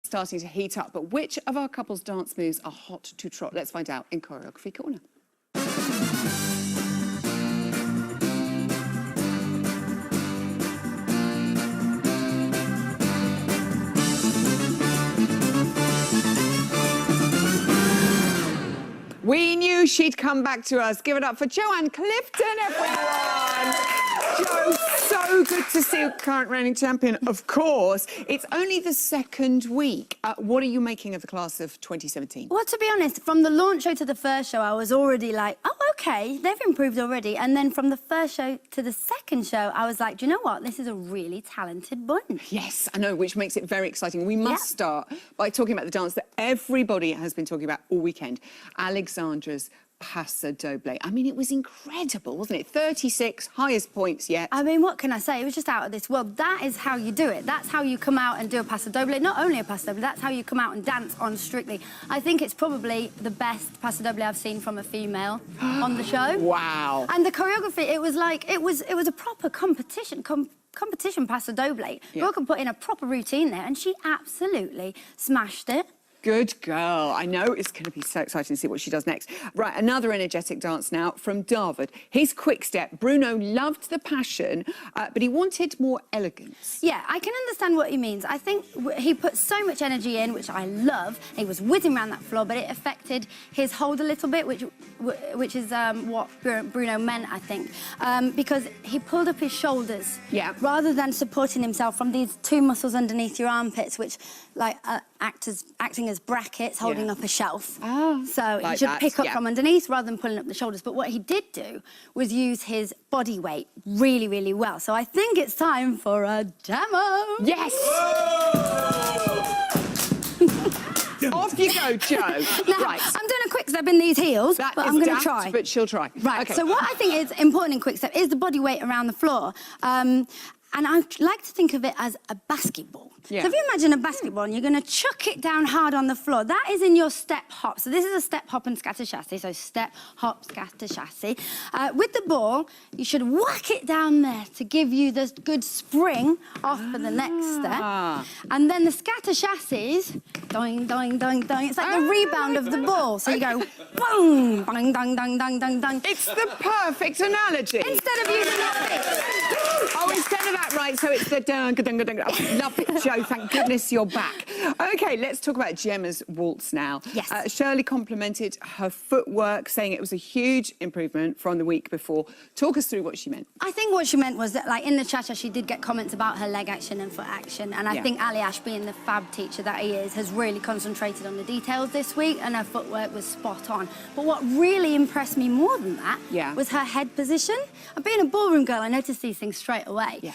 starting to heat up. But which of our couple's dance moves are hot to trot? Let's find out in Choreography Corner. We knew she'd come back to us. Give it up for Joanne Clifton, everyone. Jo, so good to see you, current reigning champion, of course. It's only the second week. What are you making of the class of 2017? Well, to be honest, from the launch show to the first show, I was already like, oh, OK, they've improved already. And then from the first show to the second show, I was like, do you know what? This is a really talented bunch. Yes, I know, which makes it very exciting. We must start by talking about the dance that everybody has been talking about all weekend, Alexandra's Paso Doble. I mean, it was incredible, wasn't it? 36, highest points yet. I mean, what can I say? It was just out of this world. That is how you do it. That's how you come out and do a Paso Doble. Not only a Paso Doble, that's how you come out and dance on Strictly. I think it's probably the best Paso Doble I've seen from a female on the show. Wow. And the choreography, it was like, it was a proper competition. Competition Paso Doble. Yeah. Brooke put in a proper routine there, and she absolutely smashed it. Good girl. I know it's going to be so exciting to see what she does next. Right, another energetic dance now from David. His quick step. Bruno loved the passion, but he wanted more elegance. Yeah, I can understand what he means. I think he put so much energy in, which I love. He was whizzing around that floor, but it affected his hold a little bit, which is what Bruno meant, I think, because he pulled up his shoulders rather than supporting himself from these two muscles underneath your armpits, which like acting as brackets holding up a shelf. Oh, so like he should pick up from underneath rather than pulling up the shoulders. But what he did do was use his body weight really, really well. So I think it's time for a demo. Yes! Off you go, Jo. Now, right. I'm doing a quick step in these heels, but I'm going to try. But she'll try. Right, okay. So what I think is important in quick step is the body weight around the floor. And I like to think of it as a basketball. Yeah. So if you imagine a basketball and you're going to chuck it down hard on the floor, that is in your step hop. So this is a step, hop and scatter chassé. So step, hop, scatter chassé. With the ball, you should whack it down there to give you this good spring off for the next step. And then the scatter chassés, doing, doing, doing, doing. It's like the rebound of the ball. So you go boom, bang, dang, dang, dang, dang, dang. It's the perfect analogy. Instead of using oh, instead of that, right, so it's the dung, dung, dung, dung. Oh, love it, Jo, thank goodness you're back. OK, let's talk about Gemma's waltz now. Yes. Shirley complimented her footwork, saying it was a huge improvement from the week before. Talk us through what she meant. I think what she meant was that, like, in the cha-cha, she did get comments about her leg action and foot action, and I think Ali Ash, being the fab teacher that he is, has really concentrated on the details this week, and her footwork was spot on. But what really impressed me more than that was her head position. And being a ballroom girl, I noticed these things straight away. Yeah.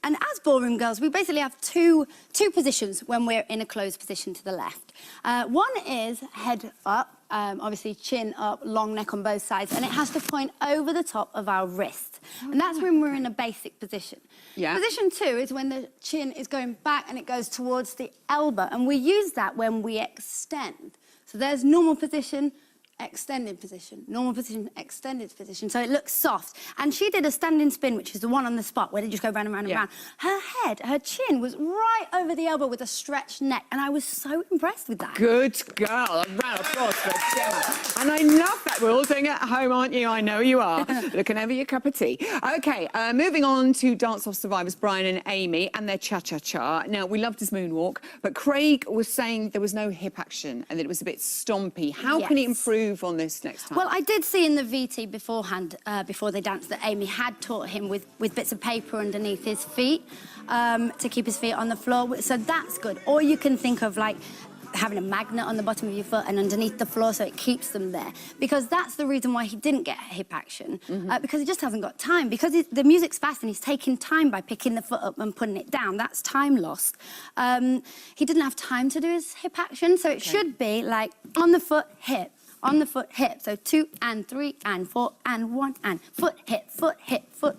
And as ballroom girls, we basically have two positions when we're in a closed position to the left. One is head up, obviously chin up, long neck on both sides, and it has to point over the top of our wrist. And that's when we're in a basic position. Yeah. Position 2 is when the chin is going back and it goes towards the elbow, and we use that when we extend. So there's normal position, extended position, normal position, extended position. So it looks soft. And she did a standing spin, which is the one on the spot where they just go round and round and round. Her head, her chin was right over the elbow with a stretched neck. And I was so impressed with that. Good girl. A round of applause for Gemma. And I love that. We're all doing it at home, aren't you? I know you are. Looking over your cup of tea. OK, moving on to Dance Off survivors Brian and Amy and their cha-cha-cha. Now, we loved his moonwalk, but Craig was saying there was no hip action and that it was a bit stompy. How can he improve on this next time? Well, I did see in the VT beforehand, before they danced, that Amy had taught him with bits of paper underneath his feet to keep his feet on the floor. So that's good. Or you can think of, like, having a magnet on the bottom of your foot and underneath the floor so it keeps them there. Because that's the reason why he didn't get hip action, because he just hasn't got time. Because the music's fast and he's taking time by picking the foot up and putting it down. That's time lost. He didn't have time to do his hip action, so it should be like on the foot, hip, on the foot, hip. So 2 and 3 and 4 and 1 and foot, hip, foot, hip, foot,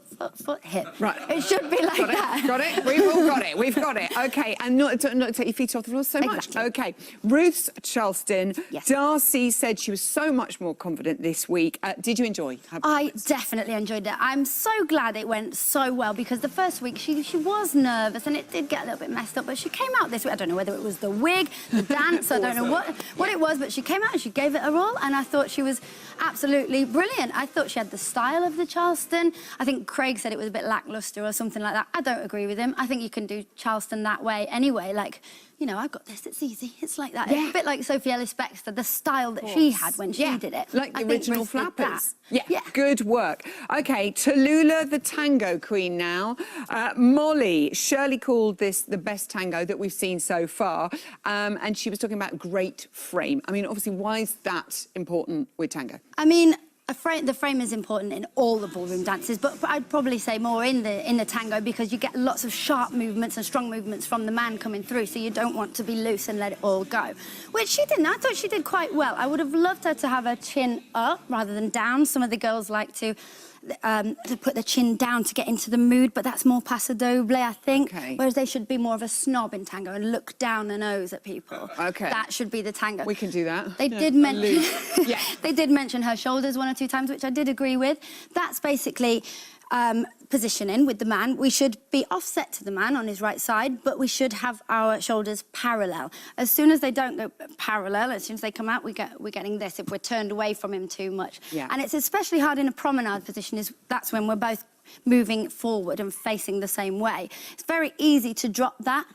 hip. Right. It should be like that. Got it? We've all got it. We've got it. OK, and not take your feet off the floor so much. OK. Ruth Charleston. Yes. Darcy said she was so much more confident this week. Did you enjoy her I definitely enjoyed it. I'm so glad it went so well because the first week she was nervous and it did get a little bit messed up, but she came out this week. I don't know whether it was the wig, the dance, I don't know what it was, but she came out and she gave it her all, and I thought she was absolutely brilliant. I thought she had the style of the Charleston. I think Craig said it was a bit lacklustre or something like that. I don't agree with him. I think you can do Charleston that way anyway. Like, you know, I've got this, it's easy. It's like that. Yeah. It's a bit like Sophie Ellis-Bextor, the style that she had when she did it. Like the I think original Ruth did flappers. that. Yeah, good work. OK, Tallulah, the tango queen now. Molly, Shirley called this the best tango that we've seen so far. And she was talking about great frame. I mean, obviously, why is that important with tango? I mean, the frame is important in all the ballroom dances, but I'd probably say more in the tango because you get lots of sharp movements and strong movements from the man coming through, so you don't want to be loose and let it all go. Which she didn't. I thought she did quite well. I would have loved her to have her chin up rather than down. Some of the girls like to put the chin down to get into the mood, but that's more paso doble, I think. Okay. Whereas they should be more of a snob in tango and look down the nose at people. Okay. That should be the tango. We can do that. They did mention Yeah. they did mention her shoulders 1 or 2 times, which I did agree with. That's basically positioning with the man. We should be offset to the man on his right side, but we should have our shoulders parallel. As soon as they don't go parallel, as soon as they come out, we're getting this if we're turned away from him too much. Yeah. And it's especially hard in a promenade position, that's when we're both moving forward and facing the same way. It's very easy to drop that.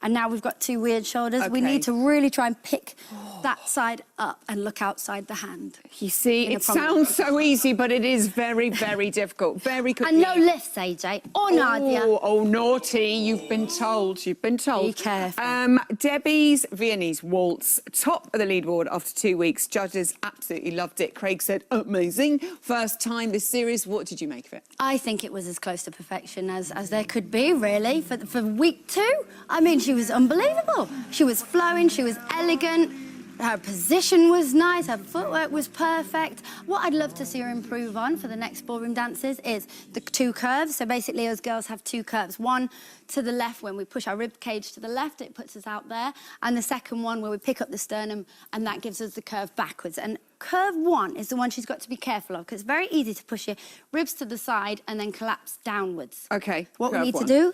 And now we've got 2 weird shoulders. Okay. We need to really try and pick that side up and look outside the hand. You see, it sounds so easy, but it is very, very difficult. Very good. And no lifts, AJ, or Nadia. Oh, naughty. You've been told. You've been told. Be careful. Debbie's Viennese waltz, top of the leaderboard after 2 weeks. Judges absolutely loved it. Craig said, amazing. First time this series. What did you make of it? I think it was as close to perfection as there could be, really, for week 2. I mean, she was unbelievable. She was flowing, she was elegant, her position was nice, her footwork was perfect. What I'd love to see her improve on for the next ballroom dances is the 2 curves. So basically, us girls have 2 curves. One to the left, when we push our rib cage to the left, it puts us out there. And the second one, where we pick up the sternum, and that gives us the curve backwards. And curve 1 is the one she's got to be careful of, because it's very easy to push your ribs to the side and then collapse downwards. OK, What we need to do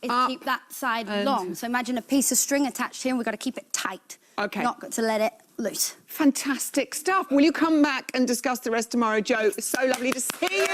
is keep that side long. So imagine a piece of string attached here, and we've got to keep it tight. OK. Not got to let it loose. Fantastic stuff. Will you come back and discuss the rest tomorrow, Jo? So lovely to see you.